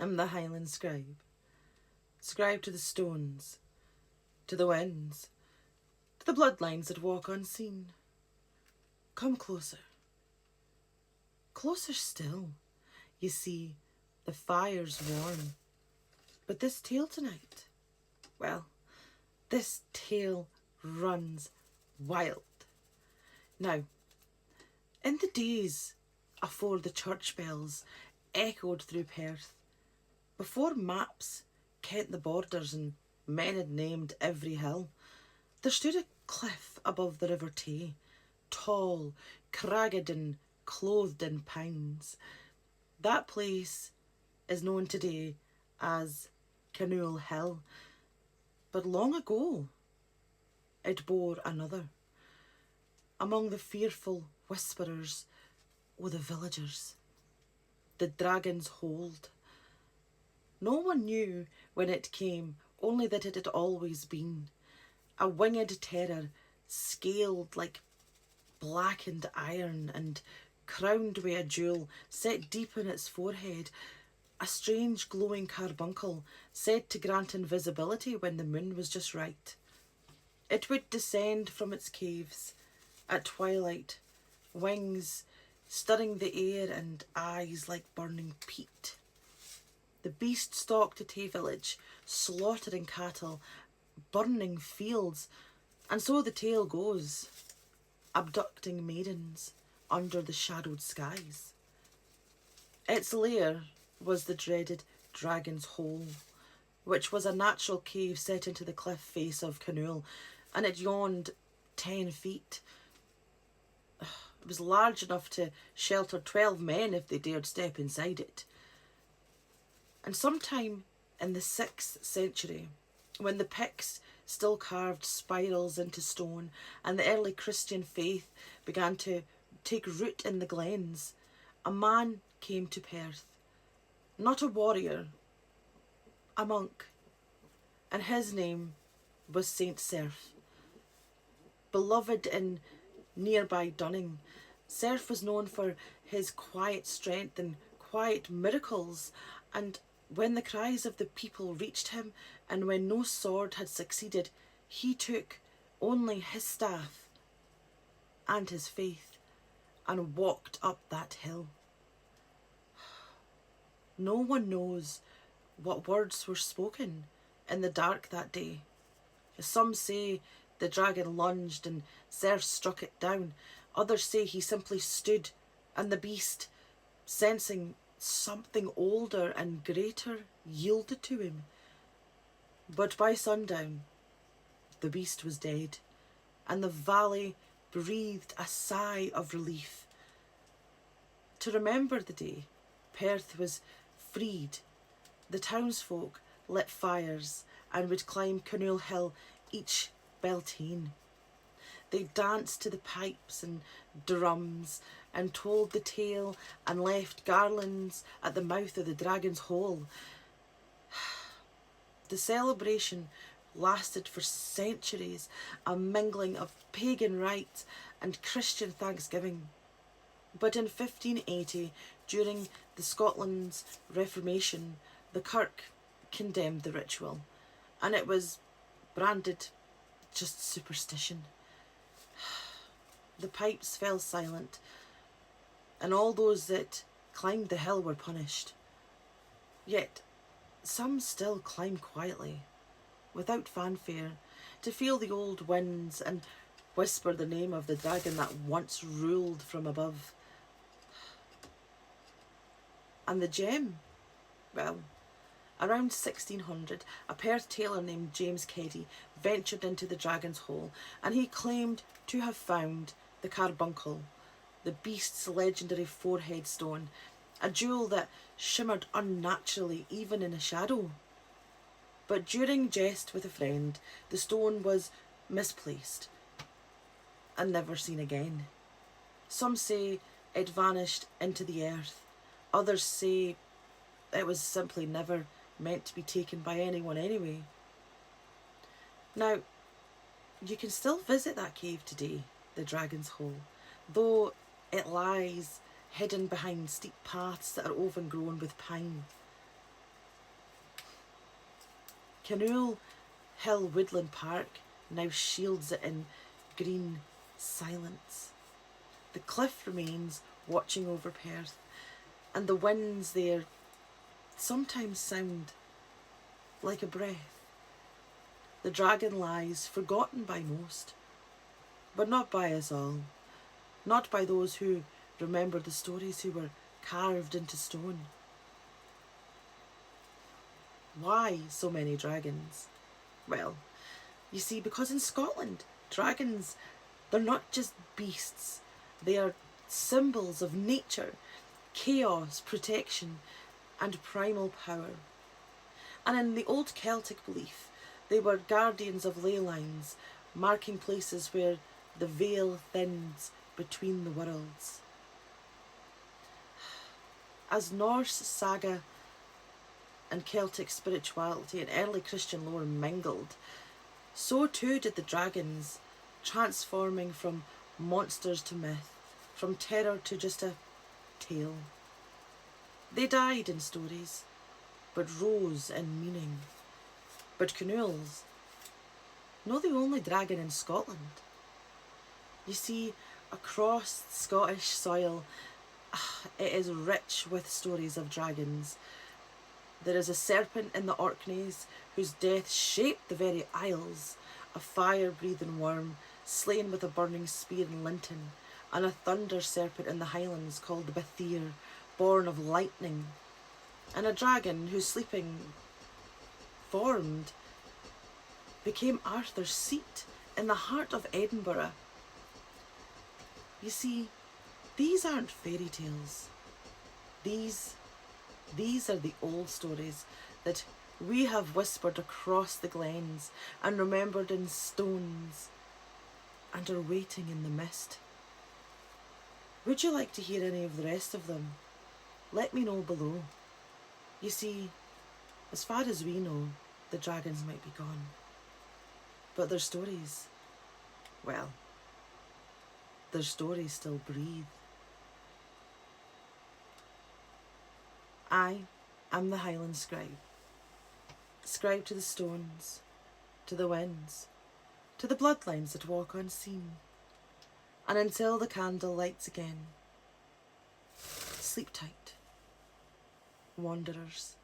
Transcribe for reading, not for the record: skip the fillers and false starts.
am the Highland Scribe, scribe to the stones, to the winds, to the bloodlines that walk unseen. Come closer, closer still. You see, the fire's warm. But this tale tonight, well, this tale runs wild. Now, in the days afore the church bells echoed through Perth, before maps kent the borders and men had named every hill, there stood a cliff above the River Tay, tall, cragged and clothed in pines. That place is known today as Kinnoull Hill, but long ago it bore another. Among the fearful whisperers were the villagers, the dragon's hold. No one knew when it came, only that it had always been. A winged terror, scaled like blackened iron and crowned with a jewel set deep in its forehead, a strange glowing carbuncle said to grant invisibility when the moon was just right. It would descend from its caves at twilight, wings stirring the air and eyes like burning peat. The beast stalked a Tay village, slaughtering cattle, burning fields, and so the tale goes, abducting maidens under the shadowed skies. Its lair was the dreaded Dragon's Hole, which was a natural cave set into the cliff face of Kinnoull, and it yawned 10 feet. It was large enough to shelter 12 men if they dared step inside it. And sometime in the 6th century, when the Picts still carved spirals into stone and the early Christian faith began to take root in the glens, a man came to Perth. Not a warrior, a monk, and his name was Saint Cerf. Beloved in nearby Dunning, Cerf was known for his quiet strength and quiet miracles, and when the cries of the people reached him and when no sword had succeeded, he took only his staff and his faith and walked up that hill. No one knows what words were spoken in the dark that day. Some say the dragon lunged and Cerf struck it down. Others say he simply stood and the beast, sensing something older and greater, yielded to him. But by sundown, the beast was dead, and the valley breathed a sigh of relief. To remember the day, Perth was freed. The townsfolk lit fires and would climb Kinnoull Hill each Beltane. They danced to the pipes and drums and told the tale and left garlands at the mouth of the Dragon's Hole. The celebration lasted for centuries, a mingling of pagan rites and Christian thanksgiving. But in 1580, during the Scotland's Reformation, the Kirk condemned the ritual, and it was branded just superstition. The pipes fell silent, and all those that climbed the hill were punished. Yet some still climb quietly, without fanfare, to feel the old winds and whisper the name of the dragon that once ruled from above. And the gem? Well, around 1600, a Perth tailor named James Keddy ventured into the Dragon's Hole, and he claimed to have found the carbuncle, the beast's legendary forehead stone, a jewel that shimmered unnaturally even in a shadow. But during jest with a friend, the stone was misplaced and never seen again. Some say it vanished into the earth. Others say it was simply never meant to be taken by anyone anyway. Now, you can still visit that cave today, the Dragon's Hole, though it lies hidden behind steep paths that are overgrown with pine. Kinnoull Hill Woodland Park now shields it in green silence. The cliff remains watching over Perth, and the winds there sometimes sound like a breath. The dragon lies forgotten by most, but not by us all, not by those who remember the stories who were carved into stone. Why so many dragons? Well, you see, because in Scotland, dragons, they're not just beasts. They are symbols of nature, chaos, protection, and primal power. And in the old Celtic belief, they were guardians of ley lines, marking places where the veil thins between the worlds. As Norse saga and Celtic spirituality and early Christian lore mingled, so too did the dragons, transforming from monsters to myth, from terror to just a tale. They died in stories, but rose in meaning. But Kinnoull's not the only dragon in Scotland. You see, across Scottish soil, it is rich with stories of dragons. There is a serpent in the Orkneys whose death shaped the very isles, a fire-breathing worm slain with a burning spear in Linton, and a thunder serpent in the Highlands called the Bethir, born of lightning, and a dragon whose sleeping formed became Arthur's seat in the heart of Edinburgh. You see, these aren't fairy tales. These are the old stories that we have whispered across the glens and remembered in stones and are waiting in the mist. Would you like to hear any of the rest of them? Let me know below. You see, as far as we know, the dragons might be gone. But their stories, well, their stories still breathe. I am the Highland Scribe. Scribe to the stones, to the winds, to the bloodlines that walk unseen. And until the candle lights again, sleep tight, wanderers.